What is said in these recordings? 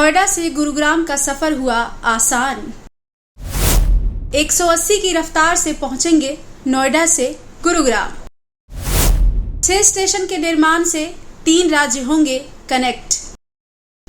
नोएडा से गुरुग्राम का सफर हुआ आसान। 180 की रफ्तार से पहुंचेंगे नोएडा से गुरुग्राम। 6 स्टेशन के निर्माण से 3 राज्य होंगे कनेक्ट।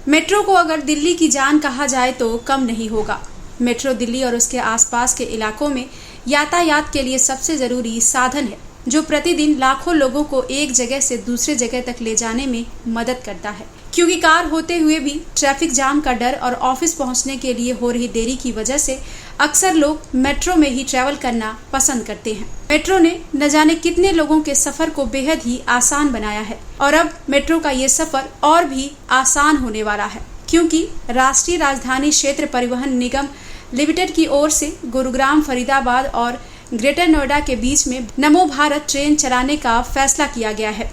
मेट्रो को अगर दिल्ली की जान कहा जाए तो कम नहीं होगा। मेट्रो दिल्ली और उसके आसपास के इलाकों में यातायात के लिए सबसे जरूरी साधन है, जो प्रतिदिन लाखों लोगों को एक जगह से दूसरे जगह तक ले जाने में मदद करता है। क्योंकि कार होते हुए भी ट्रैफिक जाम का डर और ऑफिस पहुंचने के लिए हो रही देरी की वजह से अक्सर लोग मेट्रो में ही ट्रैवल करना पसंद करते हैं। मेट्रो ने न जाने कितने लोगों के सफर को बेहद ही आसान बनाया है और अब मेट्रो का ये सफर और भी आसान होने वाला है, क्योंकि राष्ट्रीय राजधानी क्षेत्र परिवहन निगम लिमिटेड की ओर से गुरुग्राम, फरीदाबाद और ग्रेटर नोएडा के बीच में नमो भारत ट्रेन चलाने का फैसला किया गया है।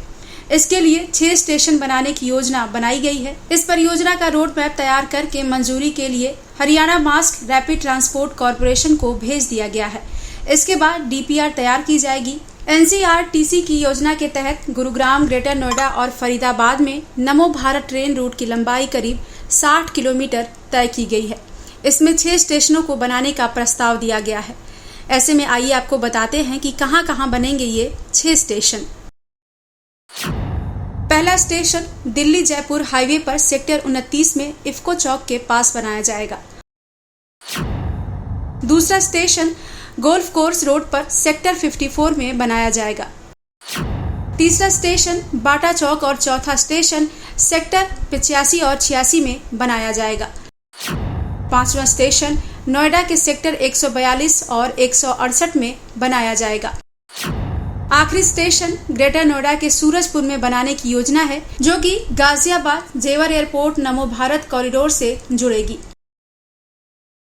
इसके लिए 6 स्टेशन बनाने की योजना बनाई गई है। इस परियोजना का रोड मैप तैयार करके मंजूरी के लिए Haryana mass rapid transport corporation को भेज दिया गया है। इसके बाद DPR तैयार की जाएगी। NCRTC की योजना के तहत गुरुग्राम, ग्रेटर नोएडा और फरीदाबाद में नमो भारत ट्रेन रूट की लंबाई करीब 60 किलोमीटर तय की गई है। इसमें 6 स्टेशनों को बनाने का प्रस्ताव दिया गया है। ऐसे में आइए आपको बताते हैं कि कहां-कहां बनेंगे ये 6 स्टेशन। पहला स्टेशन दिल्ली जयपुर हाईवे पर सेक्टर 29 में इफ्को चौक के पास बनाया जाएगा। दूसरा स्टेशन गोल्फ कोर्स रोड पर सेक्टर 54 में बनाया जाएगा। तीसरा स्टेशन बाटा चौक और चौथा स्टेशन सेक्टर 85 और 86 में बनाया जाएगा। पांचवा स्टेशन नोएडा के सेक्टर 142 और 168 में बनाया जाएगा। आखिरी स्टेशन ग्रेटर नोएडा के सूरजपुर में बनाने की योजना है, जो कि गाजियाबाद जेवर एयरपोर्ट नमो भारत कॉरिडोर से जुड़ेगी।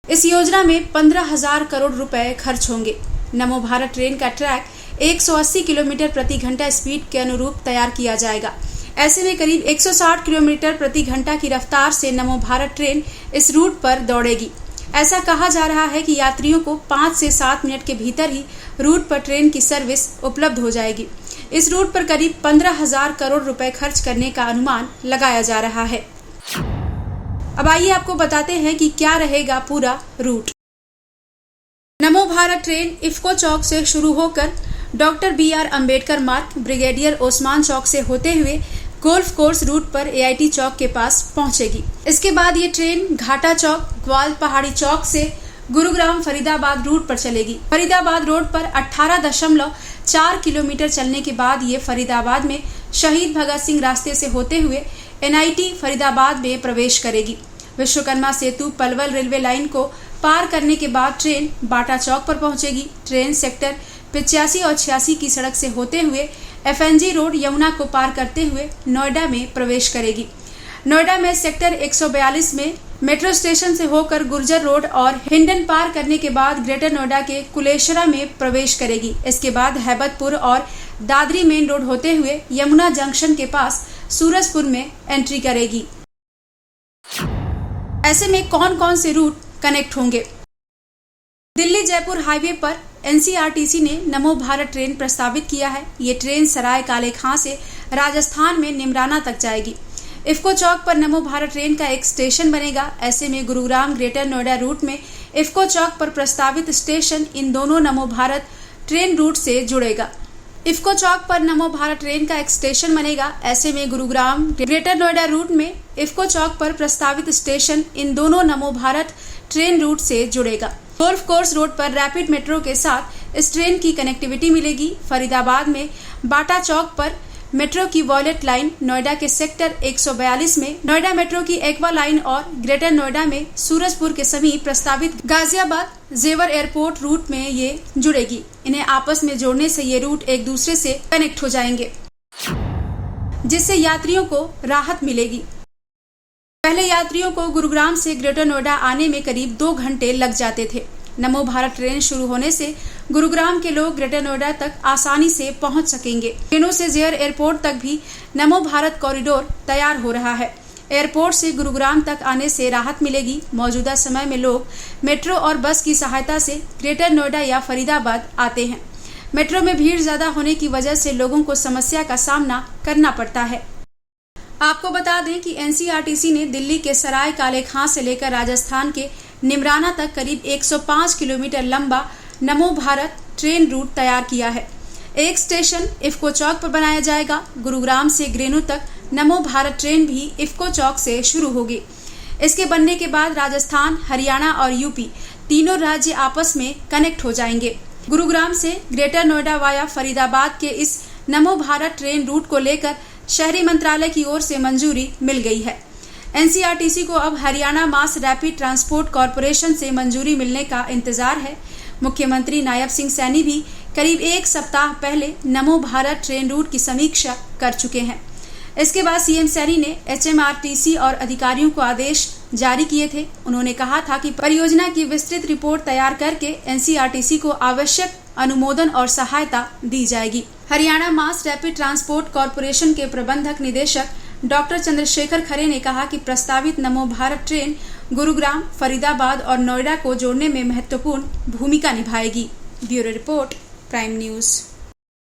इस योजना में 15,000 करोड़ रुपए खर्च होंगे। नमो भारत ट्रेन का ट्रैक 180 किलोमीटर प्रति घंटा स्पीड के अनुरूप तैयार किया जाएगा। ऐसे में करीब 160 किलोमीटर प्रति घंटा की रफ्तार से नमो भारत ट्रेन इस रूट पर दौड़ेगी। ऐसा कहा जा रहा है कि यात्रियों को 5 से 7 मिनट के भीतर ही रूट पर ट्रेन की सर्विस उपलब्ध हो जाएगी। इस रूट पर करीब 15,000 करोड़ रुपए खर्च करने का अनुमान लगाया जा रहा है। अब आइए आपको बताते हैं कि क्या रहेगा पूरा रूट। नमो भारत ट्रेन इफ्को चौक से शुरू होकर डॉक्टर BR अम्बेडकर मार्ग, ब्रिगेडियर ओस्मान चौक से होते हुए गोल्फ कोर्स रूट पर AIT चौक के पास पहुंचेगी। इसके बाद ये ट्रेन घाटा चौक, ग्वाल पहाड़ी चौक से गुरुग्राम फरीदाबाद रूट पर चलेगी। फरीदाबाद रोड पर 18.4 किलोमीटर चलने के बाद ये फरीदाबाद में शहीद भगत सिंह रास्ते से होते हुए NIT फरीदाबाद में प्रवेश करेगी। विश्वकर्मा सेतु पलवल रेलवे लाइन को पार करने के बाद ट्रेन बाटा चौक पर पहुंचेगी। ट्रेन सेक्टर 85 और 86 की सड़क से होते हुए FNG रोड यमुना को पार करते हुए नोएडा में प्रवेश करेगी। नोएडा में सेक्टर 142 में मेट्रो स्टेशन से होकर गुर्जर रोड और हिंडन पार करने के बाद ग्रेटर नोएडा के कुलेश्वरा में प्रवेश करेगी। इसके बाद हैबतपुर और दादरी मेन रोड होते हुए यमुना जंक्शन के पास सूरजपुर में एंट्री करेगी। ऐसे में कौन कौन से रूट कनेक्ट होंगे? दिल्ली जयपुर हाईवे पर NCRTC ने नमो भारत ट्रेन प्रस्तावित किया है। ये ट्रेन सराय काले खां से राजस्थान में निमराना तक जाएगी। इफ्को चौक पर नमो भारत ट्रेन का एक स्टेशन बनेगा। ऐसे में गुरुग्राम ग्रेटर नोएडा रूट में इफ्को चौक पर प्रस्तावित स्टेशन इन दोनों नमो भारत ट्रेन रूट से जुड़ेगा। इफ्को चौक पर नमो भारत ट्रेन का एक स्टेशन बनेगा। ऐसे में गुरुग्राम ग्रेटर नोएडा रूट में इफ्को चौक पर प्रस्तावित स्टेशन इन दोनों नमो भारत ट्रेन रूट से जुड़ेगा। गोल्फ कोर्स रोड पर रैपिड मेट्रो के साथ इस ट्रेन की कनेक्टिविटी मिलेगी। फरीदाबाद में बाटा चौक पर मेट्रो की वॉयलेट लाइन, नोएडा के सेक्टर 142 में नोएडा मेट्रो की एक्वा लाइन और ग्रेटर नोएडा में सूरजपुर के समीप प्रस्तावित गाजियाबाद जेवर एयरपोर्ट रूट में ये जुड़ेगी। इन्हें आपस में जोड़ने से ये रूट एक दूसरे से कनेक्ट हो जाएंगे, जिससे यात्रियों को राहत मिलेगी। पहले यात्रियों को गुरुग्राम से ग्रेटर नोएडा आने में करीब 2 घंटे लग जाते थे। नमो भारत ट्रेन शुरू होने से गुरुग्राम के लोग ग्रेटर नोएडा तक आसानी से पहुंच सकेंगे। ट्रेनों से जेवर एयरपोर्ट तक भी नमो भारत कॉरिडोर तैयार हो रहा है। एयरपोर्ट से गुरुग्राम तक आने से राहत मिलेगी। मौजूदा समय में लोग मेट्रो और बस की सहायता से ग्रेटर नोएडा या फरीदाबाद आते हैं। मेट्रो में भीड़ ज्यादा होने की वजह से लोगों को समस्या का सामना करना पड़ता है। आपको बता दें कि एनसीआरटीसी ने दिल्ली के सराय काले खां से लेकर राजस्थान के निमराना तक करीब 105 किलोमीटर लंबा नमो भारत ट्रेन रूट तैयार किया है। एक स्टेशन इफ्को चौक पर बनाया जाएगा। गुरुग्राम से ग्रेनू तक नमो भारत ट्रेन भी इफ्को चौक से शुरू होगी। इसके बनने के बाद राजस्थान, हरियाणा और यूपी तीनों राज्य आपस में कनेक्ट हो जाएंगे। गुरुग्राम से ग्रेटर नोएडा वाया फरीदाबाद के इस नमो भारत ट्रेन रूट को लेकर शहरी मंत्रालय की ओर से मंजूरी मिल गई है। एनसीआरटीसी को अब Haryana mass rapid transport corporation से मंजूरी मिलने का इंतजार है। मुख्यमंत्री नायब सिंह सैनी भी करीब एक सप्ताह पहले नमो भारत ट्रेन रूट की समीक्षा कर चुके हैं। इसके बाद सीएम सैनी ने एचएमआरटीसी और अधिकारियों को आदेश जारी किए थे। उन्होंने कहा था कि परियोजना की विस्तृत रिपोर्ट तैयार करके एनसीआरटीसी को आवश्यक अनुमोदन और सहायता दी जाएगी। Haryana mass rapid transport corporation के प्रबंधक निदेशक डॉक्टर चंद्रशेखर खरे ने कहा कि प्रस्तावित नमो भारत ट्रेन गुरुग्राम, फरीदाबाद और नोएडा को जोड़ने में महत्वपूर्ण भूमिका निभाएगी। Bureau report, prime news.